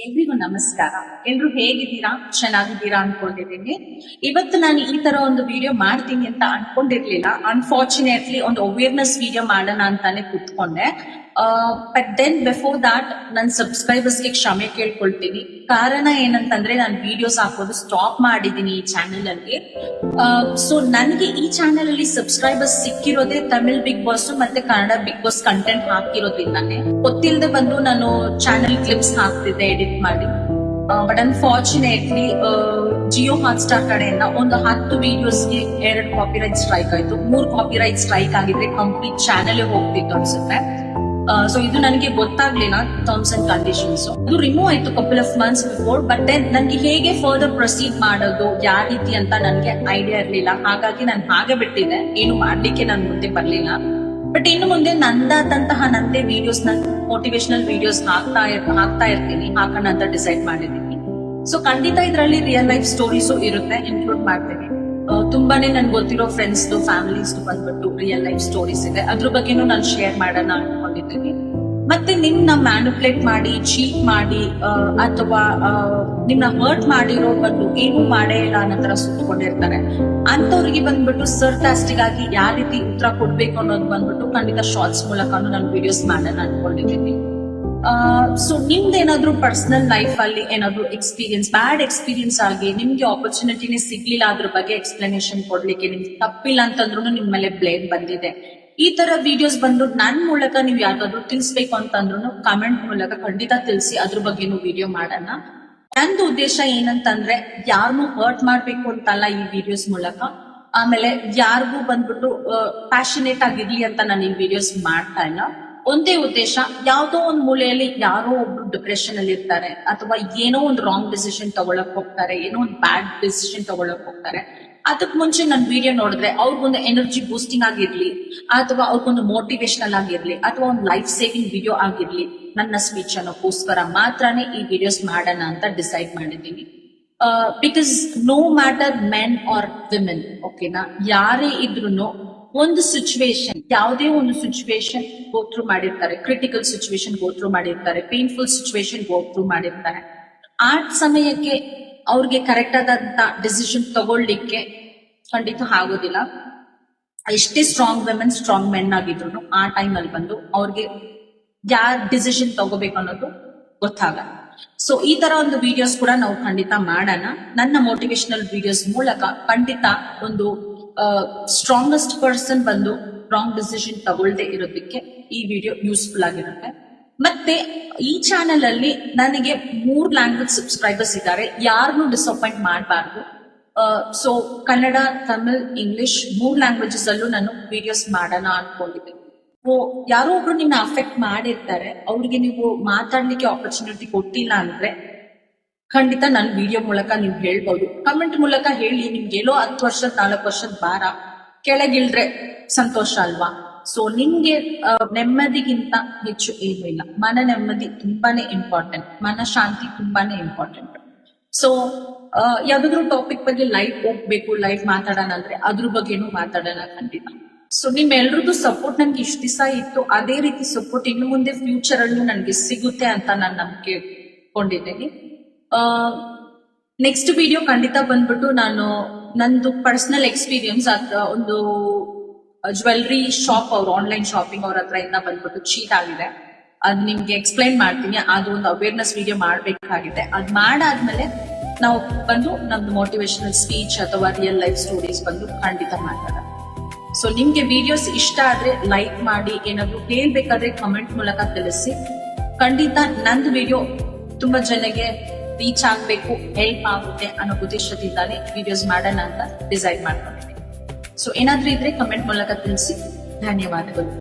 ಎಲ್ರಿಗೂ ನಮಸ್ಕಾರ. ಎಲ್ರು ಹೇಗಿದ್ದೀರಾ? ಚೆನ್ನಾಗಿದ್ದೀರಾ ಅನ್ಕೊಂಡಿದ್ದೀನಿ. ಇವತ್ತು ನಾನು ಈ ತರ ಒಂದು ವಿಡಿಯೋ ಮಾಡ್ತೀನಿ ಅಂತ ಅನ್ಕೊಂಡಿರ್ಲಿಲ್ಲ. ಅನ್ಫಾರ್ಚುನೇಟ್ಲಿ ಒಂದು ಅವೇರ್ನೆಸ್ ವಿಡಿಯೋ ಮಾಡೋಣ ಅಂತಾನೆ ಕೂತ್ಕೊಂಡೆ. ಬಟ್ ದೆನ್ ಬಿಫೋರ್ ದಾಟ್ ನನ್ನ ಸಬ್ಸ್ಕ್ರೈಬರ್ಸ್ಗೆ ಕ್ಷಮೆ ಕೇಳ್ಕೊಳ್ತೀನಿ. ಕಾರಣ ಏನಂತಂದ್ರೆ ನಾನು ವಿಡಿಯೋಸ್ ಹಾಕೋದು ಸ್ಟಾಪ್ ಮಾಡಿದೀನಿ ಈ ಚಾನೆಲ್ ಅಲ್ಲಿ. ಸೊ ನನಗೆ ಈ ಚಾನೆಲ್ ಅಲ್ಲಿ ಸಬ್ಸ್ಕ್ರೈಬರ್ಸ್ ಸಿಕ್ಕಿರೋದೇ ತಮಿಳ್ ಬಿಗ್ ಬಾಸ್ ಮತ್ತೆ ಕನ್ನಡ ಬಿಗ್ ಬಾಸ್ ಕಂಟೆಂಟ್ ಹಾಕಿರೋದ್ರಿಂದಾನೆ. ಗೊತ್ತಿಲ್ಲದೆ ಬಂದು ನಾನು ಚಾನೆಲ್ ಕ್ಲಿಪ್ಸ್ ಹಾಕ್ತಿದ್ದೆ ಎಡಿಟ್ ಮಾಡಿ. ಬಟ್ ಅನ್ಫಾರ್ಚುನೇಟ್ಲಿ ಜಿಯೋ ಹಾಟ್ಸ್ಟಾರ್ ಕಡೆಯಿಂದ ಒಂದು 10 ವಿಡಿಯೋಸ್ಗೆ 2 ಕಾಪಿರೈಟ್ ಸ್ಟ್ರೈಕ್ ಆಯ್ತು. 3 ಕಾಪಿರೈಟ್ ಸ್ಟ್ರೈಕ್ ಆಗಿದ್ರೆ ಕಂಪ್ಲೀಟ್ ಚಾನೆಲ್ ಹೋಗ್ತಿತ್ತು ಅನ್ಸುತ್ತೆ. ಸೊ ಇದು ನನಗೆ ಗೊತ್ತಾಗ್ಲಿಲ್ಲ ಟರ್ಮ್ಸ್ ಅಂಡ್ ಕಂಡೀಷನ್ಸ್. ಇದು ರಿಮೂವ್ ಆಯ್ತು couple of months before. But then ನನಗೆ ಹೇಗೆ ಫರ್ದರ್ ಪ್ರೊಸೀಡ್ ಮಾಡೋದು, ಯಾವ ರೀತಿ ಅಂತ ನನಗೆ ಐಡಿಯಾ ಇರ್ಲಿಲ್ಲ. ಹಾಗಾಗಿ ನಾನು ಹಾಗೆ ಬಿಟ್ಟಿದ್ದೆ, ಏನು ಮಾಡ್ಲಿಕ್ಕೆ ನಾನು ಮುಂದೆ ಬರ್ಲಿಲ್ಲ. ಬಟ್ ಇನ್ನು ಮುಂದೆ ನಂದೇ ವಿಡಿಯೋಸ್, ಮೋಟಿವೇಶನಲ್ ವಿಡಿಯೋಸ್ ಹಾಕ್ತಾ ಇರ್ತೀನಿ, ಹಾಕೋಣ ಅಂತ ಡಿಸೈಡ್ ಮಾಡಿದ್ದೀನಿ. ಸೊ ಖಂಡಿತ ಇದರಲ್ಲಿ ರಿಯಲ್ ಲೈಫ್ ಸ್ಟೋರೀಸು ಇರುತ್ತೆ, ಇನ್ಕ್ಲೂಡ್ ಮಾಡ್ತೀನಿ. ತುಂಬಾನೇ ನನ್ಗೆ ಗೊತ್ತಿರೋ ಫ್ರೆಂಡ್ಸ್ ಫ್ಯಾಮಿಲೀಸ್ ಬಂದ್ಬಿಟ್ಟು ರಿಯಲ್ ಲೈಫ್ ಸ್ಟೋರೀಸ್ ಇದೆ, ಅದ್ರ ಬಗ್ಗೆನೂ ನಾನು ಶೇರ್ ಮಾಡೋಣ ಅನ್ಕೊಂಡಿದ್ದೀನಿ. ಮತ್ತೆ ನಿಮ್ನ ಮ್ಯಾನಿಪುಲೇಟ್ ಮಾಡಿ, ಚೀಟ್ ಮಾಡಿ, ಅಥವಾ ನಿಮ್ನ ಹರ್ಟ್ ಮಾಡಿರೋ ಬಂದು ಏನು ಮಾಡೇ ಇಲ್ಲ ಅನ್ನೋ ತರ ಸುತ್ತಕೊಂಡಿರ್ತಾರೆ. ಅಂತವ್ರಿಗೆ ಬಂದ್ಬಿಟ್ಟು ಸರ್ಕಾಸ್ಟಿಕ್ ಆಗಿ ಯಾವ ರೀತಿ ಉತ್ತರ ಕೊಡ್ಬೇಕು ಅನ್ನೋದು ಬಂದ್ಬಿಟ್ಟು ಖಂಡಿತ ಶಾರ್ಟ್ಸ್ ಮೂಲಕನೂ ನಾನು ವಿಡಿಯೋಸ್ ಮಾಡೋಣ ಅನ್ಕೊಂಡಿದ್ದೀನಿ. ಸೊ ನಿಮ್ದೇನಾದ್ರೂ ಪರ್ಸನಲ್ ಲೈಫ್ ಅಲ್ಲಿ ಏನಾದ್ರು ಎಕ್ಸ್ಪೀರಿಯನ್ಸ್, ಬ್ಯಾಡ್ ಎಕ್ಸ್ಪೀರಿಯನ್ಸ್ ಆಗಿ ನಿಮ್ಗೆ ಆಪರ್ಚುನಿಟಿನೇ ಸಿಗ್ಲಿಲ್ಲ, ಅದ್ರ ಬಗ್ಗೆ ಎಕ್ಸ್ಪ್ಲನೇಷನ್ ಕೊಡ್ಲಿಕ್ಕೆ ನಿಮ್ಗೆ ತಪ್ಪಿಲ್ಲ ಅಂತಂದ್ರೂ ನಿಮ್ ಮೇಲೆ ಬ್ಲೇಮ್ ಬಂದಿದೆ, ಈ ತರ ವಿಡಿಯೋಸ್ ಬಂದು ನನ್ ಮೂಲಕ ನೀವು ಯಾವ್ದಾದ್ರು ತಿಳಿಸ್ಬೇಕು ಅಂತಂದ್ರು ಕಮೆಂಟ್ ಮೂಲಕ ಖಂಡಿತ ತಿಳಿಸಿ, ಅದ್ರ ಬಗ್ಗೆನೂ ವಿಡಿಯೋ ಮಾಡೋಣ. ನಂದು ಉದ್ದೇಶ ಏನಂತಂದ್ರೆ ಯಾರನ್ನೂ ಹರ್ಟ್ ಮಾಡ್ಬೇಕು ಅಂತಲ್ಲ ಈ ವಿಡಿಯೋಸ್ ಮೂಲಕ. ಆಮೇಲೆ ಯಾರಿಗೂ ಬಂದ್ಬಿಟ್ಟು ಪ್ಯಾಷನೇಟ್ ಆಗಿರ್ಲಿ ಅಂತ ನಾನು ಈ ವಿಡಿಯೋಸ್ ಮಾಡ್ತಾ ಇಲ್ಲ. ಒಂದೇ ಉದ್ದೇಶ, ಯಾವ್ದೋ ಒಂದ್ ಮೂಲೆಯಲ್ಲಿ ಯಾರೋ ಒಬ್ರು ಡಿಪ್ರೆಷನ್ ಅಲ್ಲಿ ಇರ್ತಾರೆ, ಅಥವಾ ಏನೋ ಒಂದು ರಾಂಗ್ ಡಿಸಿಷನ್ ತಗೊಳಕ್ ಹೋಗ್ತಾರೆ, ಏನೋ ಒಂದು ಬ್ಯಾಡ್ ಡಿಸಿಷನ್ ತಗೊಳಕ್ ಹೋಗ್ತಾರೆ. ಅದಕ್ ಮುಂಚೆ ನನ್ ವಿಡಿಯೋ ನೋಡಿದ್ರೆ ಅವ್ರಿಗೊಂದು ಎನರ್ಜಿ ಬೂಸ್ಟಿಂಗ್ ಆಗಿರ್ಲಿ, ಅಥವಾ ಅವ್ರಿಗೊಂದು ಮೋಟಿವೇಶನಲ್ ಆಗಿರ್ಲಿ, ಅಥವಾ ಒಂದು ಲೈಫ್ ಸೇವಿಂಗ್ ವಿಡಿಯೋ ಆಗಿರ್ಲಿ, ನನ್ನ ಸ್ಪೀಚ್ ಅನ್ನೋಕ್ಕೋಸ್ಕರ ಮಾತ್ರನೇ ಈ ವಿಡಿಯೋಸ್ ಮಾಡೋಣ ಅಂತ ಡಿಸೈಡ್ ಮಾಡಿದ್ದೀನಿ. Because no matter men or women, ಓಕೆನಾ, ಯಾರೇ ಇದ್ರು ಒಂದು ಸಿಚುವೇಶನ್, ಯಾವುದೇ ಒಂದು ಸಿಚುವೇಶನ್ ಗೋ ಥ್ರೂ ಮಾಡಿರ್ತಾರೆ, ಕ್ರಿಟಿಕಲ್ ಸಿಚುವೇಶನ್ ಗೋ ಥ್ರೂ ಮಾಡಿರ್ತಾರೆ, ಪೇನ್ಫುಲ್ ಸಿಚುವೇಶನ್ ಗೋ ಥ್ರೂ ಮಾಡಿರ್ತಾರೆ. ಆ ಸಮಯಕ್ಕೆ ಅವ್ರಿಗೆ ಕರೆಕ್ಟ್ ಆದಂತ ಡಿಸಿಷನ್ ತಗೊಳ್ಳಿಕ್ಕೆ ಖಂಡಿತ ಆಗೋದಿಲ್ಲ. ಎಷ್ಟೇ ಸ್ಟ್ರಾಂಗ್ ವುಮೆನ್, ಸ್ಟ್ರಾಂಗ್ ಮೆನ್ ಆಗಿದ್ರು ಆ ಟೈಮ್ ಅಲ್ಲಿ ಬಂದು ಅವ್ರಿಗೆ ಯಾರ್ ಡಿಸಿಷನ್ ತಗೋಬೇಕು ಅನ್ನೋದು ಗೊತ್ತಾಗಲ್ಲ. ಸೊ ಈ ತರ ಒಂದು ವಿಡಿಯೋಸ್ ಕೂಡ ನಾವು ಖಂಡಿತ ಮಾಡೋಣ. ನನ್ನ ಮೋಟಿವೇಶನಲ್ ವಿಡಿಯೋಸ್ ಮೂಲಕ ಖಂಡಿತ ಒಂದು ಸ್ಟ್ರಾಂಗೆಸ್ಟ್ ಪರ್ಸನ್ ಬಂದು ರಾಂಗ್ ಡಿಸಿಷನ್ ತಗೊಳ್ದೆ ಇರೋದಕ್ಕೆ ಈ ವಿಡಿಯೋ ಯೂಸ್ಫುಲ್ ಆಗಿರುತ್ತೆ. ಮತ್ತೆ ಈ ಚಾನೆಲ್ ಅಲ್ಲಿ ನನಗೆ 3 ಲ್ಯಾಂಗ್ವೇಜ್ ಸಬ್ಸ್ಕ್ರೈಬರ್ಸ್ ಇದ್ದಾರೆ, ಯಾರನ್ನೂ ಡಿಸಪಾಯಿಂಟ್ ಮಾಡಬಾರ್ದು. So Kannada, Tamil, English 3 languages ಅಲ್ಲೂ ನಾನು ವಿಡಿಯೋಸ್ ಮಾಡೋಣ ಅನ್ಕೊಂಡಿದ್ದೀನಿ. ಯಾರೋ ಒಬ್ರು ನಿನ್ನ ಅಫೆಕ್ಟ್ ಮಾಡಿರ್ತಾರೆ, ಅವ್ರಿಗೆ ನೀವು ಮಾತಾಡ್ಲಿಕ್ಕೆ ಆಪರ್ಚುನಿಟಿ ಕೊಟ್ಟಿಲ್ಲ ಅಂದ್ರೆ ಖಂಡಿತ ನನ್ನ ವಿಡಿಯೋ ಮೂಲಕ ನೀವು ಹೇಳ್ಬೋದು. ಕಮೆಂಟ್ ಮೂಲಕ ಹೇಳಿ, ನಿಮ್ಗೆಲ್ಲೋ 10 ವರ್ಷದ 4 ವರ್ಷದ ಭಾರ ಕೆಳಗಿಳ್ರೆ ಸಂತೋಷ ಅಲ್ವಾ? ಸೊ ನಿಮ್ಗೆ ನೆಮ್ಮದಿಗಿಂತ ಹೆಚ್ಚು ಏನೂ ಇಲ್ಲ. ಮನ ನೆಮ್ಮದಿ ತುಂಬಾನೇ ಇಂಪಾರ್ಟೆಂಟ್, ಮನ ಶಾಂತಿ ತುಂಬಾನೇ ಇಂಪಾರ್ಟೆಂಟ್. ಸೊ ಯಾವ್ದಾದ್ರು ಟಾಪಿಕ್ ಬಗ್ಗೆ ಲೈವ್ ಹೋಗ್ಬೇಕು, ಲೈವ್ ಮಾತಾಡೋಣ ಅಂದ್ರೆ ಅದ್ರ ಬಗ್ಗೆನೂ ಮಾತಾಡೋಣ ಖಂಡಿತ. ಸೊ ನಿಮ್ಮೆಲ್ರದ್ದು ಸಪೋರ್ಟ್ ನನ್ಗೆ ಇಷ್ಟ ದಿವಸ ಇತ್ತು, ಅದೇ ರೀತಿ ಸಪೋರ್ಟ್ ಇನ್ನು ಮುಂದೆ ಫ್ಯೂಚರ್ ಅಲ್ಲೂ ನನ್ಗೆ ಸಿಗುತ್ತೆ ಅಂತ ನಾನು ನಂಬಿಕೆ ಕೊಂಡಿದ್ದೀನಿ. ನೆಕ್ಸ್ಟ್ ವಿಡಿಯೋ ಖಂಡಿತ ಬಂದ್ಬಿಟ್ಟು ನಾನು ನಂದು ಪರ್ಸನಲ್ ಎಕ್ಸ್ಪೀರಿಯನ್ಸ್, ಒಂದು ಜ್ಯುವೆಲ್ರಿ ಶಾಪ್, ಅವ್ರು ಆನ್ಲೈನ್ ಶಾಪಿಂಗ್ ಅವ್ರ ಹತ್ರ ಇಂದ ಬಂದ್ಬಿಟ್ಟು ಚೀಟ್ ಆಗಿದೆ, ಅದ್ ನಿಮ್ಗೆ ಎಕ್ಸ್ಪ್ಲೈನ್ ಮಾಡ್ತೀನಿ. ಅದು ಒಂದು ಅವೇರ್ನೆಸ್ ವಿಡಿಯೋ ಮಾಡ್ಬೇಕಾಗಿದೆ. ಅದ್ ಮಾಡಾದ್ಮೇಲೆ ನಾವು ಬಂದು ನಮ್ದು ಮೋಟಿವೇಶನಲ್ ಸ್ಪೀಚ್ ಅಥವಾ ರಿಯಲ್ ಲೈಫ್ ಸ್ಟೋರೀಸ್ ಬಂದು ಖಂಡಿತ ಮಾತಾಡೋಣ. ಸೊ ನಿಮ್ಗೆ ವಿಡಿಯೋಸ್ ಇಷ್ಟ ಆದ್ರೆ ಲೈಕ್ ಮಾಡಿ, ಏನಾದ್ರು ಹೇಳ್ಬೇಕಾದ್ರೆ ಕಮೆಂಟ್ ಮೂಲಕ ತಿಳಿಸಿ. ಖಂಡಿತ ನಂದು ವಿಡಿಯೋ ತುಂಬಾ ಜನಗೆ ರೀಚ್ ಆಗ್ಬೇಕು, ಹೆಲ್ಪ್ ಆಗುತ್ತೆ ಅನ್ನೋ ಉದ್ದೇಶದಿಂದಾನೇ ವಿಡಿಯೋಸ್ ಮಾಡೋಣ ಅಂತ ಡಿಸೈಡ್ ಮಾಡ್ಕೊಂಡಿದ್ದೀನಿ. ಸೊ ಏನಾದ್ರೂ ಇದ್ರೆ ಕಮೆಂಟ್ ಮೂಲಕ ತಿಳಿಸಿ. ಧನ್ಯವಾದಗಳು.